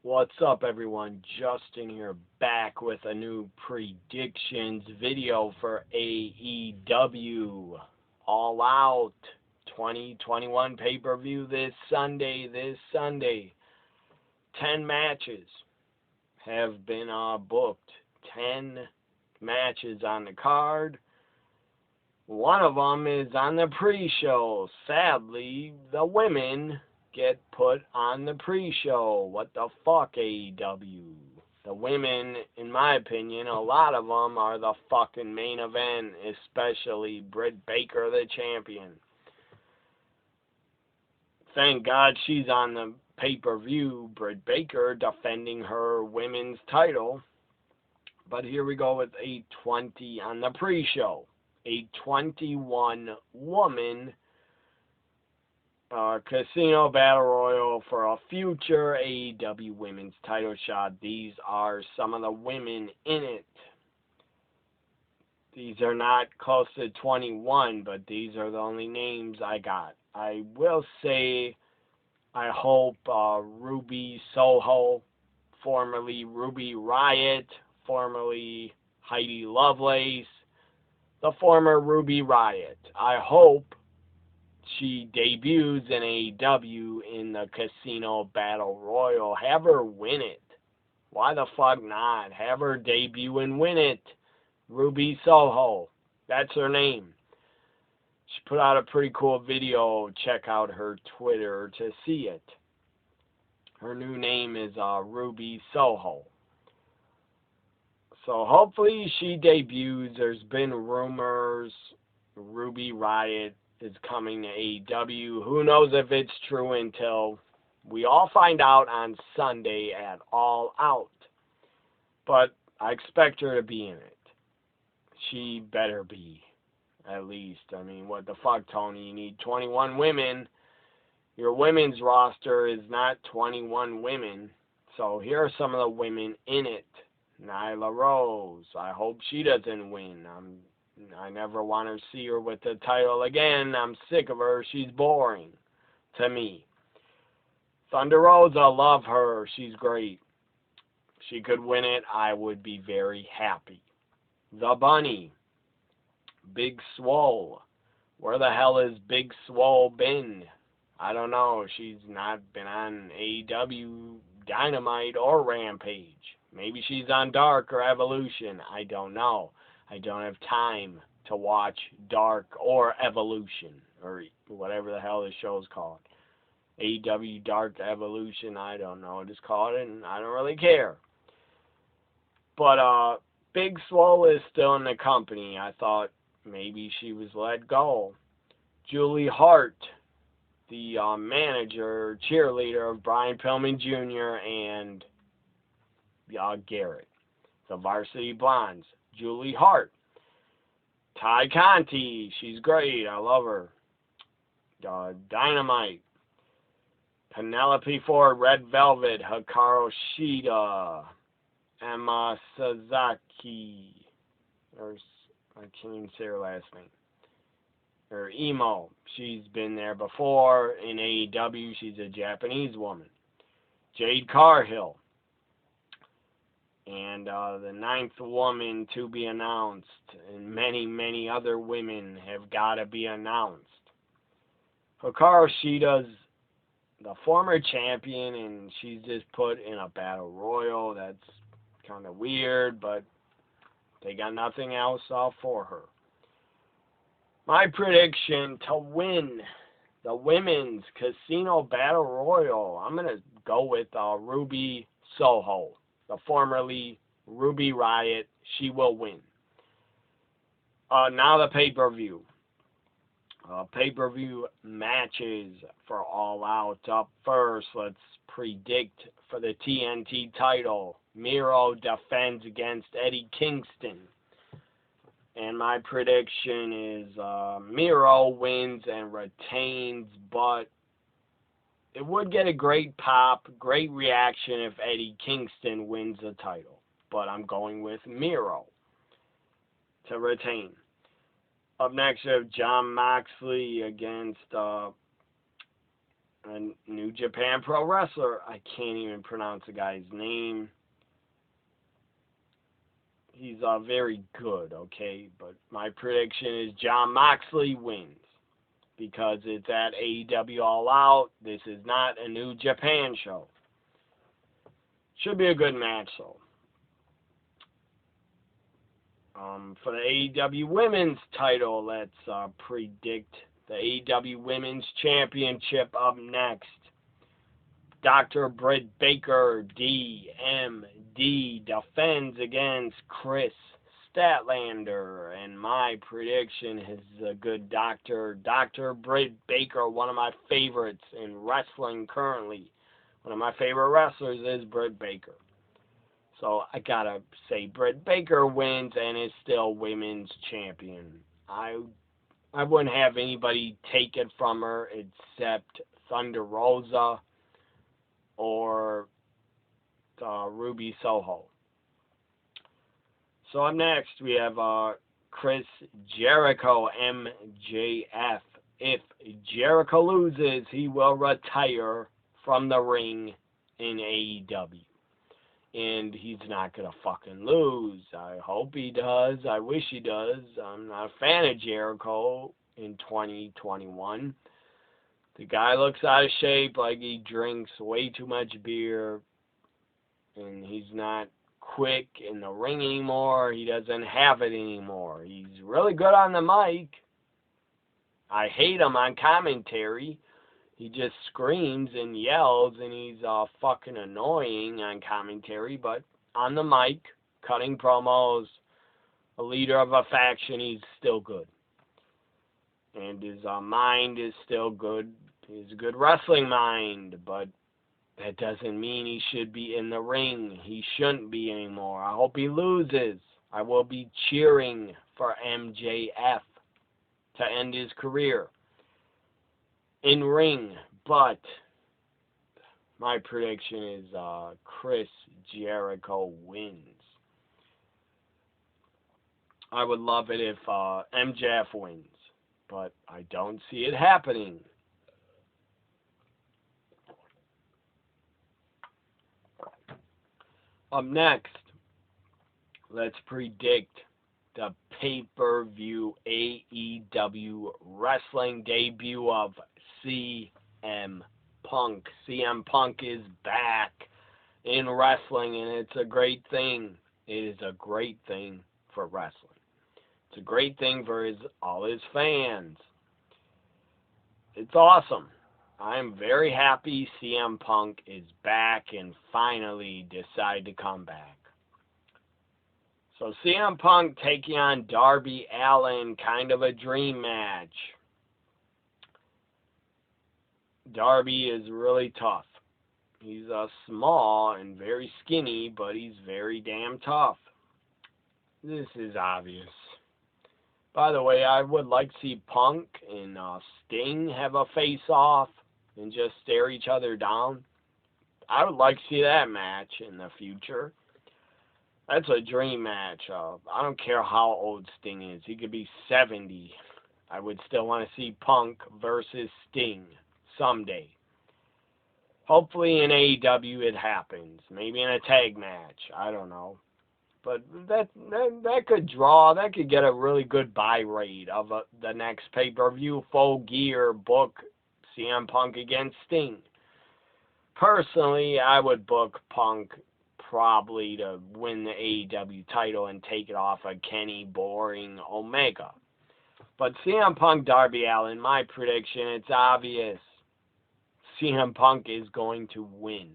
What's up, everyone? Justin here, back with a new predictions video for AEW All Out 2021 pay-per-view this Sunday. 10 matches have been booked. 10 matches on the card. One of them is on the pre-show. Sadly, the women get put on the pre-show. What the fuck, AEW? The women, in my opinion, a lot of them are the fucking main event, especially Britt Baker, the champion. Thank God she's on the pay-per-view, Britt Baker defending her women's title. But here we go with a 20 on the pre-show. A 21-woman Casino Battle Royal for a future AEW Women's title shot. These are some of the women in it. These are not close to 21, but these are the only names I got. I will say I hope Ruby Soho, formerly Ruby Riott, formerly Heidi Lovelace, the former Ruby Riott. I hope she debuts in AEW in the Casino Battle Royal. Have her win it. Why the fuck not? Have her debut and win it. Ruby Soho. That's her name. She put out a pretty cool video. Check out her Twitter to see it. Her new name is Ruby Soho. So hopefully she debuts. There's been rumors Ruby Riott is coming to AEW. Who knows if it's true until we all find out on Sunday at All Out. But I expect her to be in it. She better be, at least. I mean, what the fuck, Tony? You need 21 women. Your women's roster is not 21 women. So here are some of the women in it. Nyla Rose. I hope she doesn't win. I never want to see her with the title again. I'm sick of her. She's boring to me. Thunder Rosa, love her. She's great. If she could win it, I would be very happy. The Bunny. Big Swole. Where the hell has Big Swole been? I don't know. She's not been on AEW Dynamite or Rampage. Maybe she's on Dark or Evolution. I don't know. I don't have time to watch Dark or Evolution, or whatever the hell this show's called. AEW Dark Evolution, I don't know what it's called, and I don't really care. But Big Swole is still in the company. I thought maybe she was let go. Julie Hart, the manager, cheerleader of Brian Pillman Jr. and Garrett, the Varsity Blondes. Julie Hart. Ty Conti. She's great. I love her. Dynamite. Penelope Ford. Red Velvet. Hikaru Shida. Emma Sasaki. I can't even say her last name. Or Emo. She's been there before in AEW. She's a Japanese woman. Jade Cargill. And the 9th woman to be announced, and many, many other women have got to be announced. Hikaru Shida's the former champion, and she's just put in a battle royal. That's kind of weird, but they got nothing else for her. My prediction to win the women's Casino Battle Royal, I'm going to go with Ruby Soho. The formerly Ruby Riott. She will win. Now the pay-per-view. Pay-per-view matches for All Out. Up first, let's predict for the TNT title. Miro defends against Eddie Kingston. And my prediction is Miro wins and retains, but it would get a great pop, great reaction if Eddie Kingston wins the title. But I'm going with Miro to retain. Up next, we have Jon Moxley against a New Japan Pro Wrestler. I can't even pronounce the guy's name. He's very good, okay? But my prediction is Jon Moxley wins because it's at AEW All Out. This is not a New Japan show. Should be a good match, though. For the AEW Women's title, let's predict the AEW Women's Championship up next. Dr. Britt Baker, DMD, defends against Chris Statlander. And my prediction is a good doctor. Dr. Britt Baker, one of my favorites in wrestling currently. One of my favorite wrestlers is Britt Baker. So I gotta say Britt Baker wins and is still women's champion. I wouldn't have anybody take it from her except Thunder Rosa or Ruby Soho. So up next we have Chris Jericho, MJF. If Jericho loses, he will retire from the ring in AEW. And he's not going to fucking lose. I hope he does. I wish he does. I'm not a fan of Jericho in 2021. The guy looks out of shape, like he drinks way too much beer. And he's not quick in the ring anymore. He doesn't have it anymore. He's really good on the mic. I hate him on commentary. He just screams and yells, and he's fucking annoying on commentary. But on the mic, cutting promos, a leader of a faction, he's still good. And his mind is still good. He's a good wrestling mind, but that doesn't mean he should be in the ring. He shouldn't be anymore. I hope he loses. I will be cheering for MJF to end his career in ring, but my prediction is Chris Jericho wins. I would love it if MJF wins, but I don't see it happening. Up next, let's predict the pay-per-view AEW wrestling debut of CM Punk. CM Punk is back in wrestling, and it's a great thing. It is a great thing for wrestling. It's a great thing for all his fans. It's awesome. I'm very happy CM Punk is back and finally decided to come back. So CM Punk taking on Darby Allin, kind of a dream match. Darby is really tough. He's small and very skinny, but he's very damn tough. This is obvious. By the way, I would like to see Punk and Sting have a face-off and just stare each other down. I would like to see that match in the future. That's a dream match. I don't care how old Sting is. He could be 70. I would still want to see Punk versus Sting someday. Hopefully in AEW it happens. Maybe in a tag match. I don't know. But that could draw. That could get a really good buy rate of the next pay-per-view. Full Gear book CM Punk against Sting. Personally, I would book Punk probably to win the AEW title and take it off of Kenny Boring Omega. But CM Punk, Darby Allin, my prediction, it's obvious. CM Punk is going to win.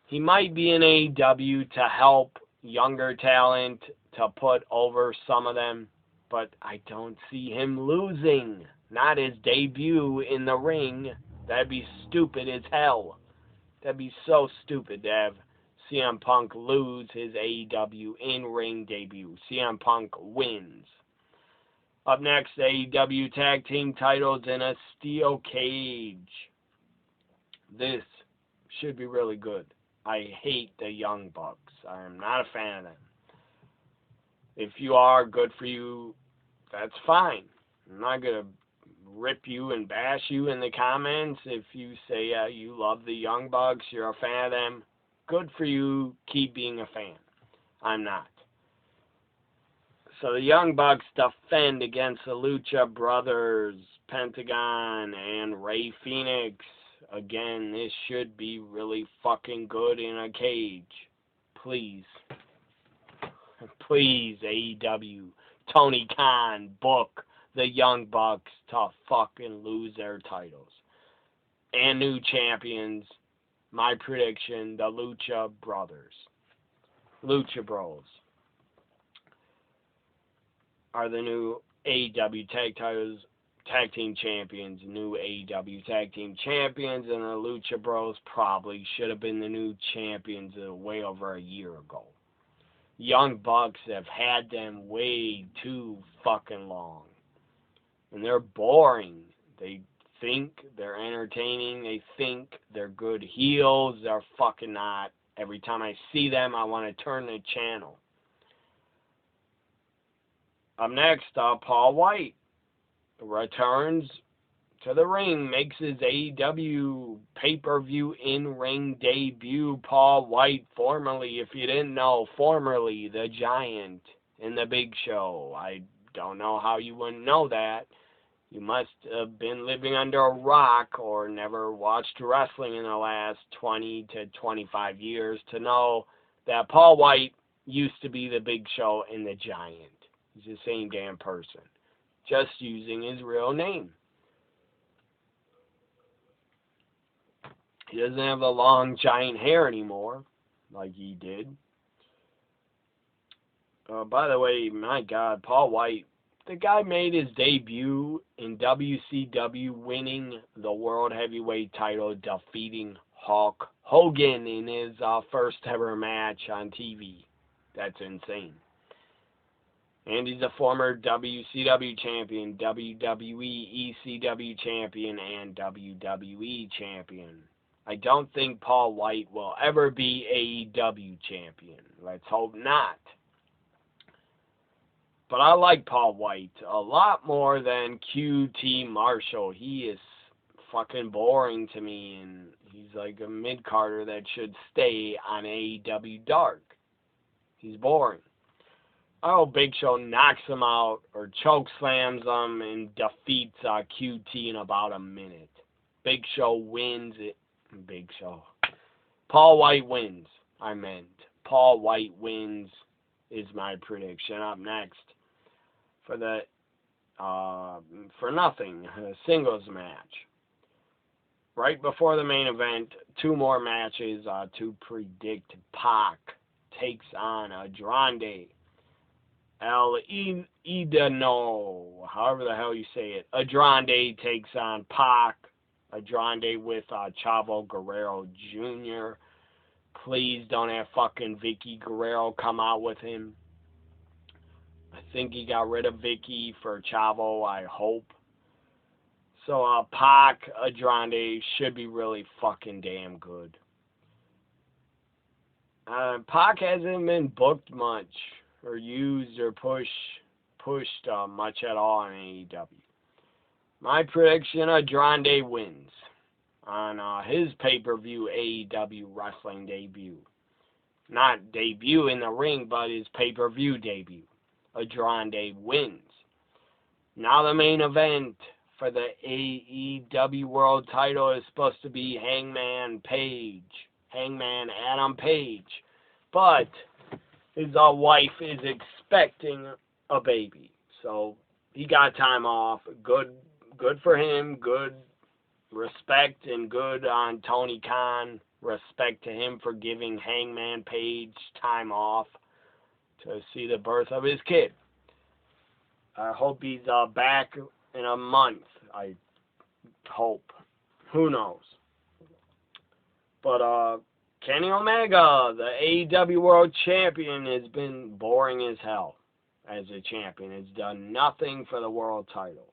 He might be in AEW to help younger talent, to put over some of them, but I don't see him losing. Not his debut in the ring. That'd be stupid as hell. That'd be so stupid to have CM Punk lose his AEW in-ring debut. CM Punk wins. Up next, AEW Tag Team titles in a steel cage. This should be really good. I hate the Young Bucks. I am not a fan of them. If you are, good for you. That's fine. I'm not going to rip you and bash you in the comments if you say you love the Young Bucks, you're a fan of them. Good for you. Keep being a fan. I'm not. So the Young Bucks defend against the Lucha Brothers, Pentagon, and Rey Fenix. Again, this should be really fucking good in a cage. Please. Please, AEW. Tony Khan, book the Young Bucks to fucking lose their titles. And new champions. My prediction, the Lucha Brothers. Lucha Bros are the new AEW Tag Team Champions, new AEW Tag Team Champions, and the Lucha Bros probably should have been the new champions way over a year ago. Young Bucks have had them way too fucking long. And they're boring. They think they're entertaining. They think they're good heels. They're fucking not. Every time I see them, I want to turn the channel. Up next, Paul White returns to the ring, makes his AEW pay-per-view in-ring debut. Paul White, formerly, if you didn't know, formerly the Giant in the Big Show. I don't know how you wouldn't know that. You must have been living under a rock or never watched wrestling in the last 20 to 25 years to know that Paul White used to be the Big Show and the Giant. He's the same damn person, just using his real name. He doesn't have the long giant hair anymore like he did. By the way, my God, Paul White, the guy made his debut in WCW, winning the World Heavyweight title, defeating Hulk Hogan in his first ever match on TV. That's insane. And he's a former WCW champion, WWE ECW champion, and WWE champion. I don't think Paul White will ever be AEW champion. Let's hope not. But I like Paul White a lot more than QT Marshall. He is fucking boring to me, and he's like a mid-carder that should stay on AEW Dark. He's boring. I hope Big Show knocks him out or choke slams him and defeats QT in about a minute. Big Show wins it. Big Show. Paul White wins. I meant Paul White wins is my prediction. Up next for the for nothing singles match. Right before the main event, two more matches to predict. Pac takes on Andrade. El Idano, however the hell you say it. Andrade takes on Pac. Andrade with Chavo Guerrero Jr. Please don't have fucking Vicky Guerrero come out with him. I think he got rid of Vicky for Chavo, I hope. So Pac, Andrade should be really fucking damn good. Pac hasn't been booked much or used or pushed much at all in AEW. My prediction, Andrade wins on his pay-per-view AEW wrestling debut. Not debut in the ring, but his pay-per-view debut. Andrade wins. Now the main event for the AEW World Title is supposed to be Hangman Adam Page. But his wife is expecting a baby. So he got time off. Good for him. Good respect and good on Tony Khan. Respect to him for giving Hangman Page time off to see the birth of his kid. I hope he's back in a month. I hope. Who knows? But Kenny Omega, the AEW World Champion, has been boring as hell as a champion. Has done nothing for the world title.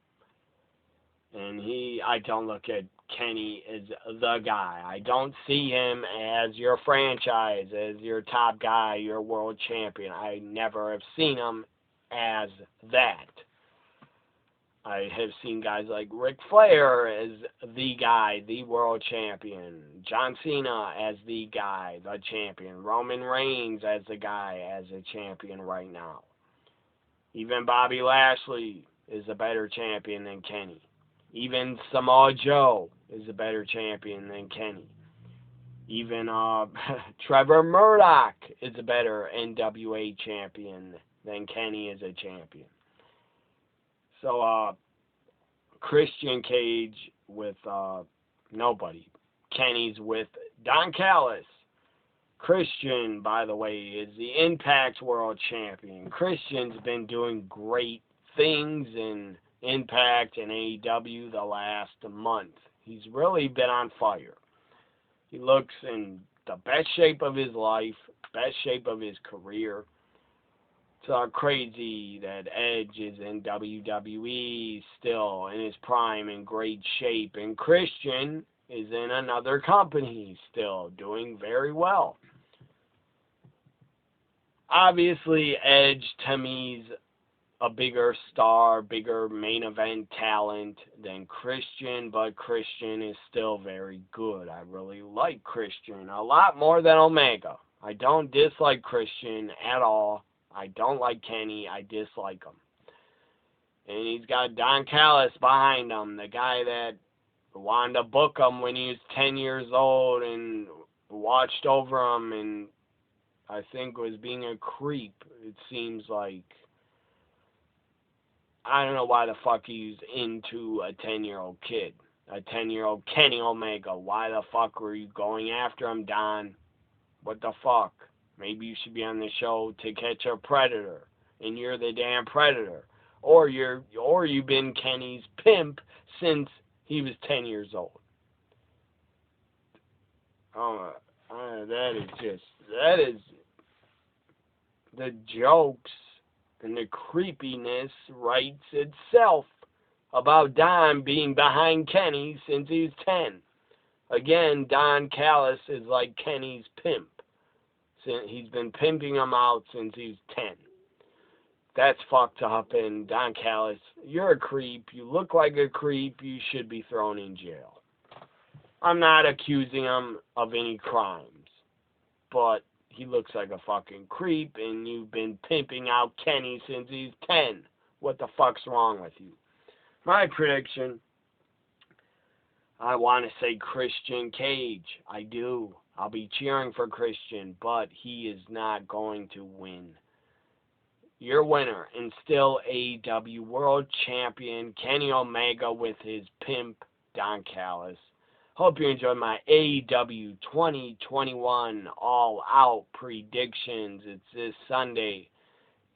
And I don't look at Kenny as the guy. I don't see him as your franchise, as your top guy, your world champion. I never have seen him as that. I have seen guys like Ric Flair as the guy, the world champion. John Cena as the guy, the champion. Roman Reigns as the guy, as a champion right now. Even Bobby Lashley is a better champion than Kenny. Even Samoa Joe is a better champion than Kenny. Even Trevor Murdoch is a better NWA champion than Kenny is a champion. So, Christian Cage with nobody. Kenny's with Don Callis. Christian, by the way, is the Impact World Champion. Christian's been doing great things in Impact and AEW the last month. He's really been on fire. He looks in the best shape of his life, best shape of his career. It's crazy that Edge is in WWE still in his prime in great shape, and Christian is in another company still doing very well. Obviously, Edge to me is a bigger star, bigger main event talent than Christian, but Christian is still very good. I really like Christian a lot more than Omega. I don't dislike Christian at all. I don't like Kenny. I dislike him. And he's got Don Callis behind him, the guy that wanted to book him when he was 10 years old and watched over him and I think was being a creep. It seems like, I don't know why the fuck he's into a 10-year-old kid. A 10-year-old Kenny Omega. Why the fuck were you going after him, Don? What the fuck? Maybe you should be on the show to catch a predator, and you're the damn predator. Or you've been Kenny's pimp since he was 10 years old. That is the jokes and the creepiness writes itself about Don being behind Kenny since he was 10. Again, Don Callis is like Kenny's pimp. He's been pimping him out since he was 10. That's fucked up, and Don Callis, you're a creep. You look like a creep. You should be thrown in jail. I'm not accusing him of any crimes, but he looks like a fucking creep, and you've been pimping out Kenny since he's 10. What the fuck's wrong with you? My prediction, I want to say Christian Cage. I do. I'll be cheering for Christian, but he is not going to win. Your winner, and still AEW World Champion Kenny Omega with his pimp, Don Callis. Hope you enjoyed my AEW 2021 All Out predictions. It's this Sunday.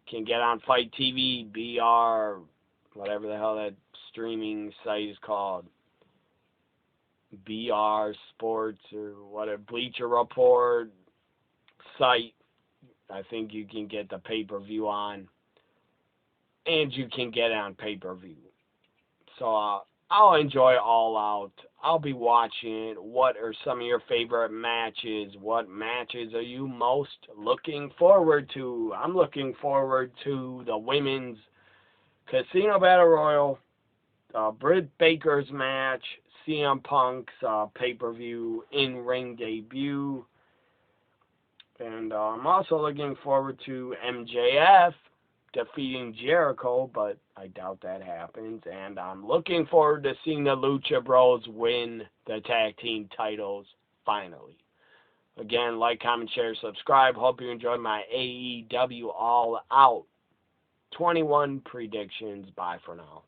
Can get on Fight TV, BR, whatever the hell that streaming site is called. BR Sports or whatever, Bleacher Report site. I think you can get the pay-per-view on. And you can get it on pay-per-view. So I'll enjoy All Out. I'll be watching it. What are some of your favorite matches? What matches are you most looking forward to? I'm looking forward to the women's Casino Battle Royal, Britt Baker's match, CM Punk's pay-per-view in-ring debut. And I'm also looking forward to MJF defeating Jericho, but I doubt that happens. And I'm looking forward to seeing the Lucha Bros win the tag team titles finally. Again, like, comment, share, subscribe. Hope you enjoyed my AEW All Out 21 predictions. Bye for now.